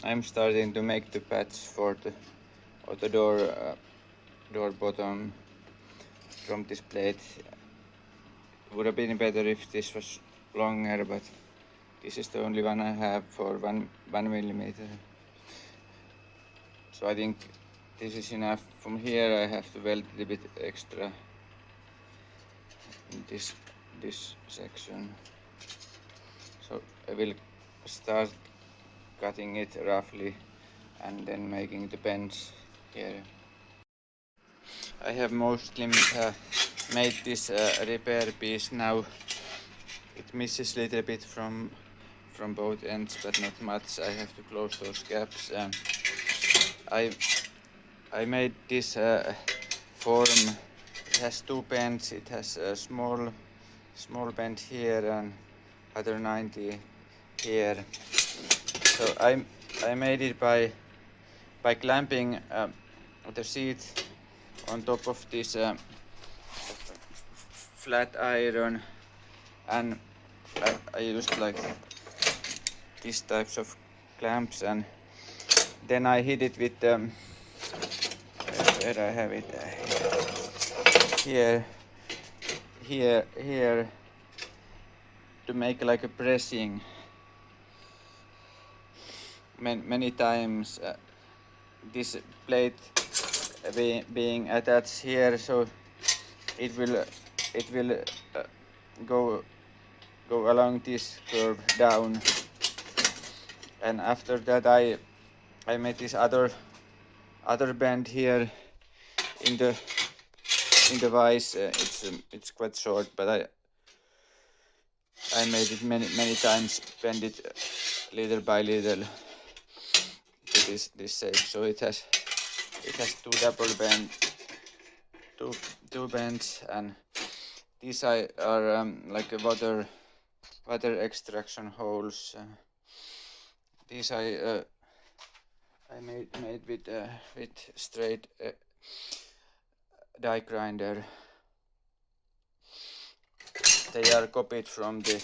I'm starting to make the patch for the door bottom from this plate. Would have been better if this was longer, but this is the only one I have for 1 millimeter. So I think this is enough. From here I have to weld a bit extra in this section. So I will start cutting it roughly and then making the bends here. I have mostly made this repair piece now. It misses a little bit from both ends, but not much. I have to close those gaps. I made this form. It has two bends. It has a small bend here and other 90 here. So I made it by clamping the seat on top of this flat iron, and I used like these types of clamps, and then I hit it with where I have it here to make like a pressing. Many times this plate being attached here, so it will go along this curve down, and after that I made this other bend here in the vise. It's quite short, but I made it many times, bend it little by little to this shape. So it has two double two bends, and these are like a water extraction holes. These I made with straight die grinder. They are copied from the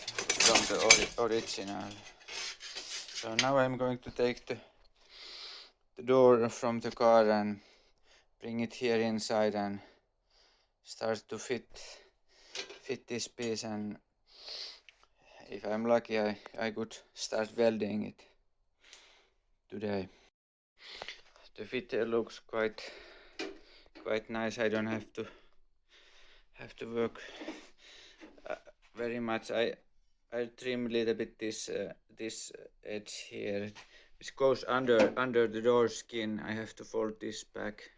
original. So now I'm going to take the door from the car and bring it here inside and start to fit this piece, and if I'm lucky I could start welding it today. The fit looks quite nice. I don't have to work very much. I'll trim a little bit this edge here, which goes under the door skin. I have to fold this back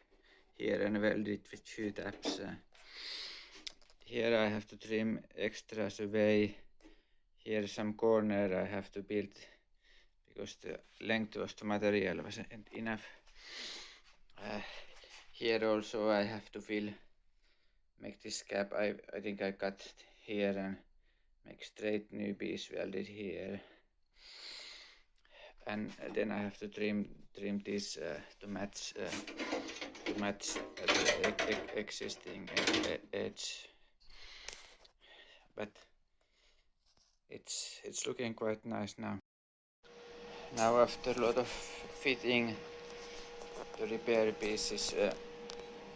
here and weld it with few taps. Here I have to trim extras away. Here some corner I have to build because the length of the material wasn't enough. Here also I have to make this gap. I think I cut here and make straight new piece welded here, and then I have to trim this to match the existing edge. But it's looking quite nice now. Now after a lot of fitting, the repair pieces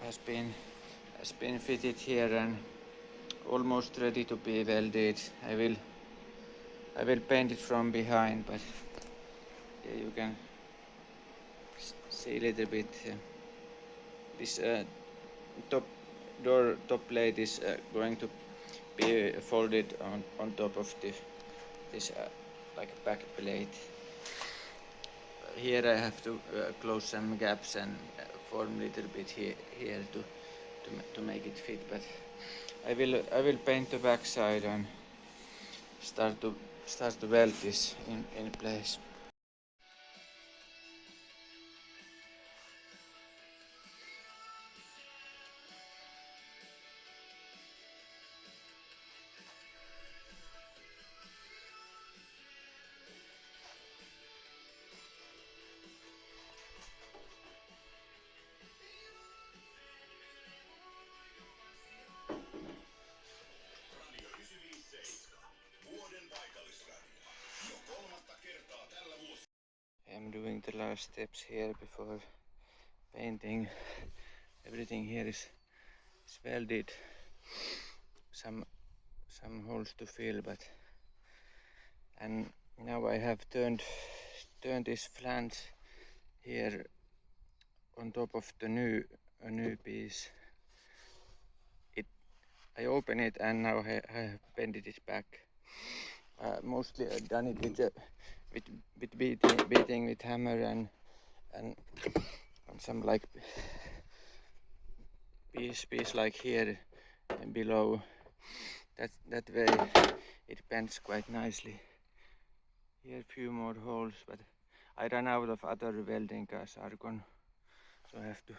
has been fitted here and almost ready to be welded. I will paint it from behind, but yeah, you can see a little bit. This top plate is going to be folded on top of this like a back plate. Here I have to close some gaps and form a little bit here to make it fit, but I will paint the back side and start to weld this in place. I am doing the last steps here before painting. Everything here is welded. Some holes to fill, but and now I have turned this flange here on top of the new piece. I open it and now I have bended it back. Mostly I've done it with beating with hammer and some like piece like here and below. That way it bends quite nicely. Here a few more holes, but I ran out of other welding gas argon, so I have to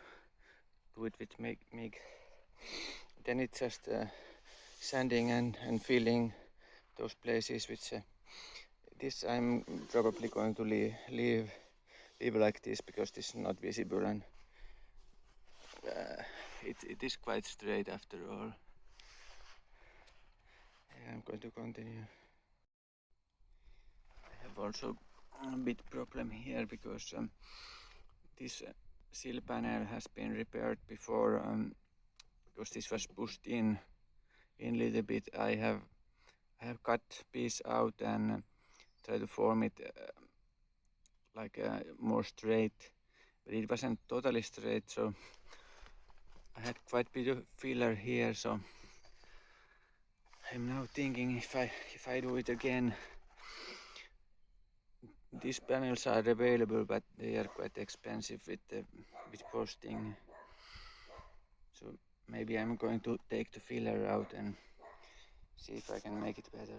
do it with MIG. Then it's just sanding and filling those places which this I'm probably going to leave like this because this is not visible, and it is quite straight after all. I'm going to continue. I have also a bit problem here because this sill panel has been repaired before, because this was pushed in a little bit. I have cut piece out and try to form it like more straight, but it wasn't totally straight, so I had quite a bit of filler here. So I'm now thinking if I do it again. These panels are available, but they are quite expensive with posting. So maybe I'm going to take the filler out and see if I can make it better.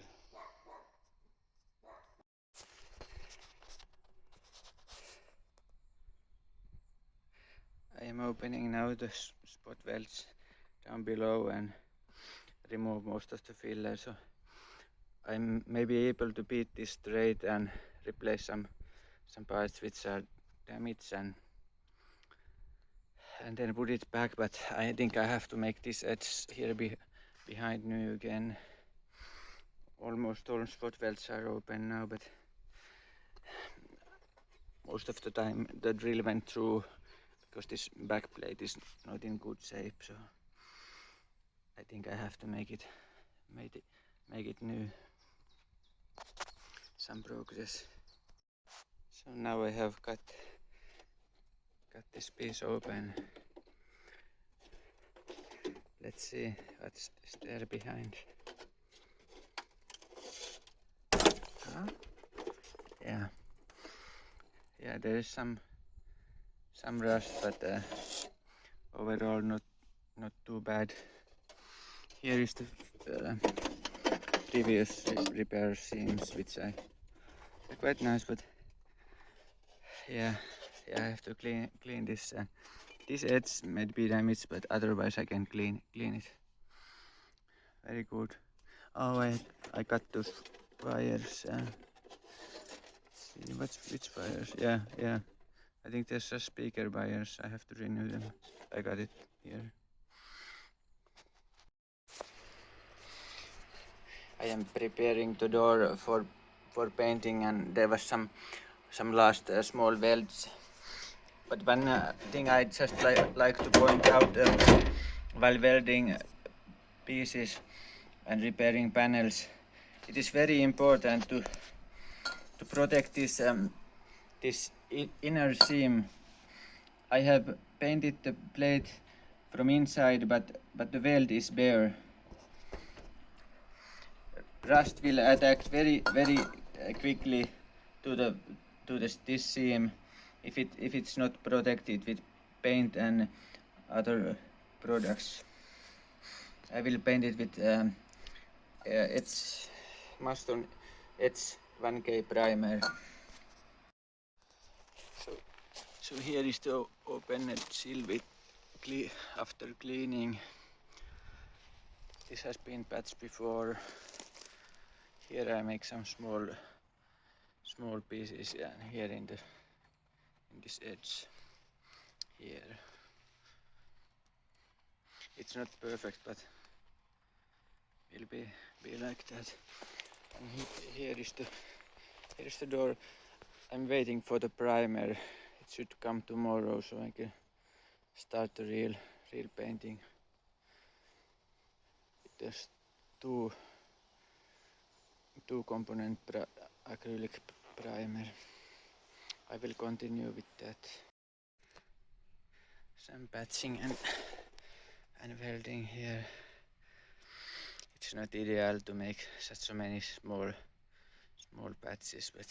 I am opening now the spot welds down below and remove most of the filler, so I'm maybe able to beat this straight and replace some parts which are damaged and then put it back. But I think I have to make this edge here behind new again. Almost all spot welds are open now, but most of the time the drill went through because this back plate is not in good shape, so I think I have to make it new. Some progress. So now I have cut this piece open. Let's see what's there behind. Yeah, there is some rust, but overall not too bad. Here is the previous repair seams, which are quite nice, but yeah, I have to clean this. This edge might be damaged, but otherwise I can clean it. Very good. Oh wait, I cut those wires. See which wires? Yeah. I think there's just speaker wires. I have to renew them. I got it here. I am preparing the door for painting, and there was some last small welds. But one thing I just like to point out while welding pieces and repairing panels, it is very important to protect this inner seam. I have painted the plate from inside, but the weld is bare. Rust will attack very quickly to this seam if it's not protected with paint and other products. I will paint it with it's Maston Edge 1K primer. So here is the opened sill after cleaning. This has been patched before. Here I make some small pieces, and here in this edge here. It's not perfect, but will be like that. And here is the door. I'm waiting for the primer. It should come tomorrow, so I can start the real painting. There's two component acrylic primer. I will continue with that. Some patching and welding here. It's not ideal to make such many small patches, but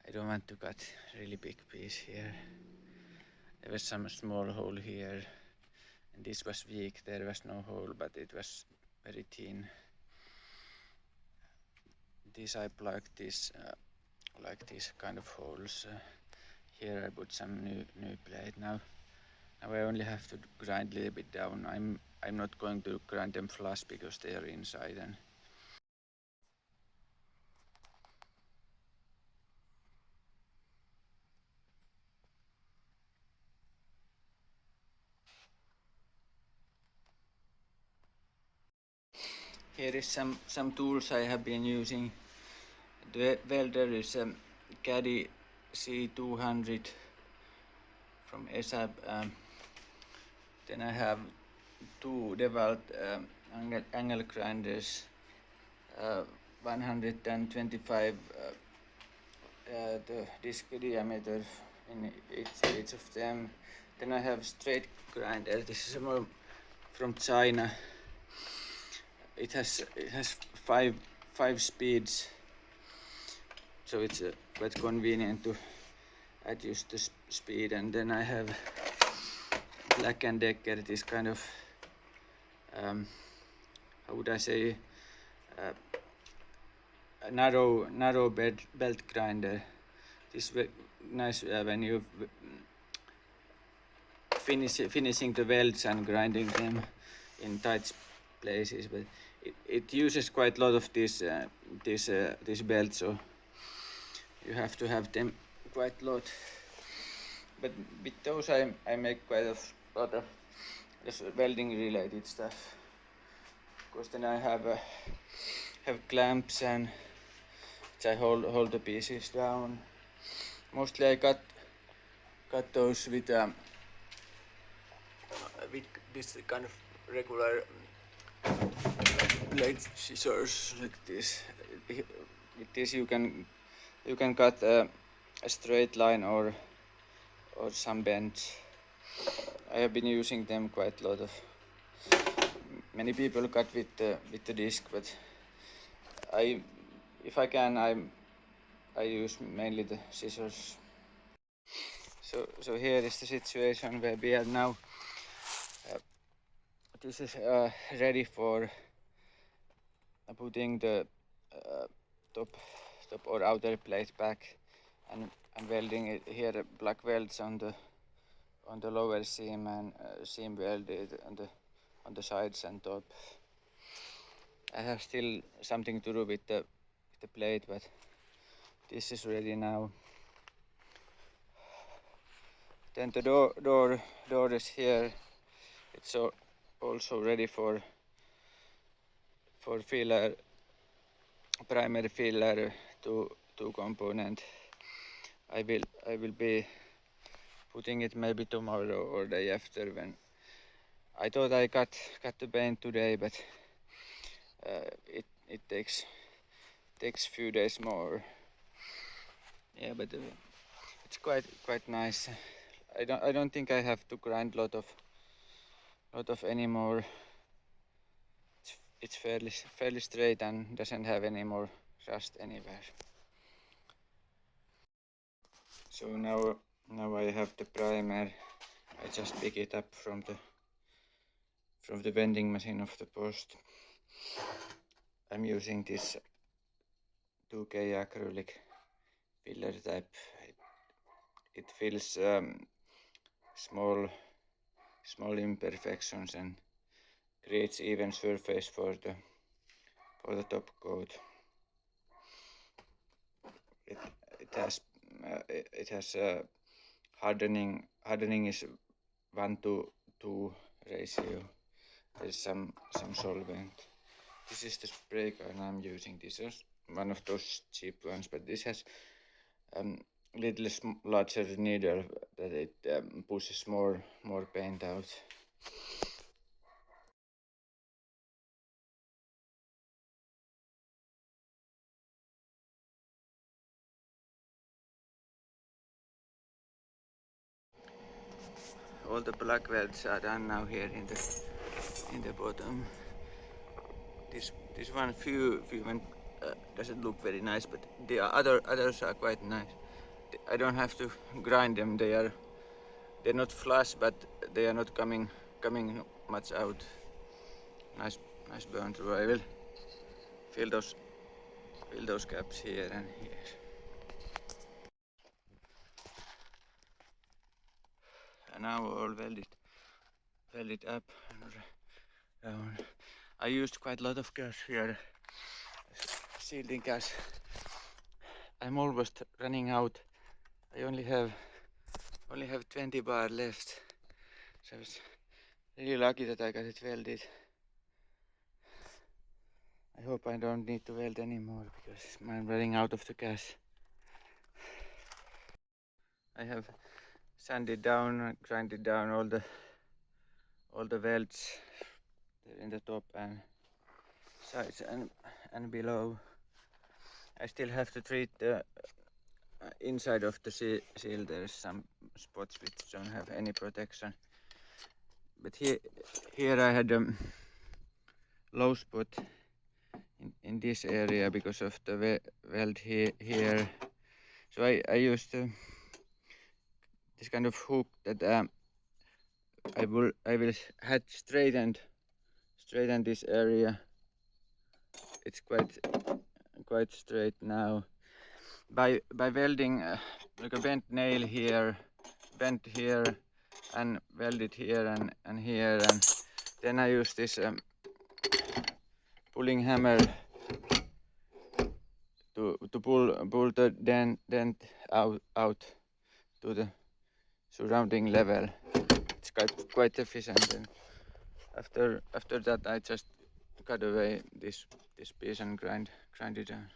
I don't want to cut really big piece here. There was some small hole here, and this was weak. There was no hole, but it was very thin. This I plugged this like these kind of holes. Here I put some new plate. Now I only have to grind a little bit down. I'm not going to grind them flush because they are inside. And here is some tools I have been using. The welder is a Caddy C200 from ESAB. Then I have two DeWalt angle grinders, 125 the disc diameter in each of them. Then I have straight grinder. This is more from China. It has five speeds, so it's quite convenient to adjust the speed. And then I have Black & Decker, this kind of how would I say, a narrow belt grinder. This is nice when you finishing the welds and grinding them in tight places, but it uses quite a lot of this belt, so you have to have them quite a lot. But with those I make quite a lot of this welding related stuff, because then I have clamps and which I hold the pieces down. Mostly I cut those with this kind of regular blade scissors like this. With this you can cut a straight line or some bends. I have been using them quite a lot of. Many people cut with the disc, but if I can, I use mainly the scissors. So here is the situation where we are now. This is ready for putting the top or outer plate back and welding it. Here black welds on the lower seam and seam welded on the sides and top. I have still something to do with the plate, but this is ready now. Then the door is here. It's also ready for filler, primary filler, two component. I will be putting it maybe tomorrow or day after. When I thought I got the paint today, but it takes few days more. Yeah, but it's quite nice. I don't think I have to grind lot of anymore. It's fairly straight and doesn't have any more rust anywhere. So now I have the primer. I just pick it up from the vending machine of the post. I'm using this 2K acrylic filler type. It fills small imperfections and creates even surface for the top coat. It has hardening is 1:2 ratio. There's some solvent. This is the spray gun I'm using. This is one of those cheap ones, but this has little larger needle that it pushes more paint out. All the black welds are done now here in the bottom. This one few doesn't look very nice, but the others are quite nice. I don't have to grind them. They're not flush, but they are not coming much out. Nice burn through. I will fill those gaps here and here. And now all welded up and down. I used quite a lot of gas here, shielding gas. I'm almost running out. I only have 20 bar left, so I was really lucky that I got it welded. I hope I don't need to weld anymore because I'm running out of the gas. I have sanded down, grinded down all the welds in the top and sides and below. I still have to treat the inside of the seal. There's some spots which don't have any protection. But here I had a low spot in this area because of the weld here. So I used this kind of hook that I will had straightened this area. It's quite straight now. By welding like a bent nail here, bent here, and welded here and here, and then I use this pulling hammer to pull the dent out to the surrounding level. It's quite efficient. And after that, I just cut away this piece and grind it down.